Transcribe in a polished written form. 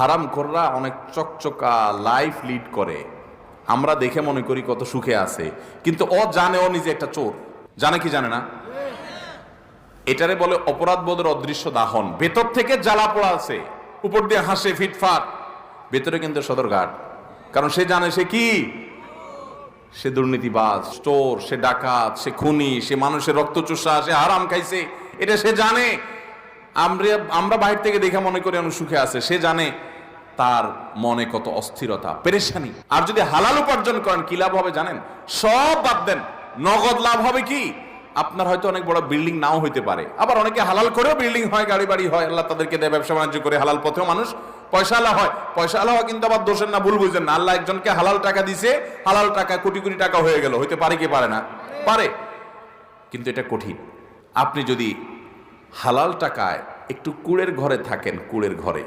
হারামখোররা অনেক চকচকা life lead করে, আমরা দেখে মনে করি কত সুখে আছে, কিন্তু ও জানে ও নিজে একটা চোর। জানে কি জানে না? এটারে বলে অপরাধ বোধের অদৃশ্য দাহন। ভেতর থেকে জ্বালা পোড়া আছে, উপর দিয়ে হাসে ফিটফাট, ভেতরে কিন্তু সদরঘাট। কারণ সে জানে সে কি, সে দুর্নীতিবাজ, চোর, সে ডাকাত, সে খুনি, সে মানুষের রক্তচোষা, সে হারাম খাইছে, এটা সে জানে। আমরা বাইরে থেকে দেখে মনে করি অনেক সুখে আছে, সে জানে তার মনে কত অস্থিরতা, পেরেশানি। আর যদি হালাল উপার্জন করেন কি লাভ হবে জানেন? সব বাদ দেন, নগদ লাভ হবে কি? আপনার হয়তো অনেক বড় বিল্ডিং নাও হইতে পারে, আবার অনেকে হালাল করেও বিল্ডিং হয়, গাড়ি বাড়ি হয়, আল্লাহ তাদেরকে দেয়, ব্যবসা বাণিজ্য করে হালাল পথেও মানুষ পয়সা আলা হয়। পয়সা আলা হয় কিন্তু আবার দোষের না, ভুল বুঝেন না। আল্লাহ একজনকে হালাল টাকা দিছে, হালাল টাকা কোটি কোটি টাকা হয়ে গেল, হইতে পারে কি পারে না? পারে, কিন্তু এটা কঠিন। আপনি যদি হালাল টাকায় একটু কুড়ের ঘরে থাকেন, কুড়ের ঘরে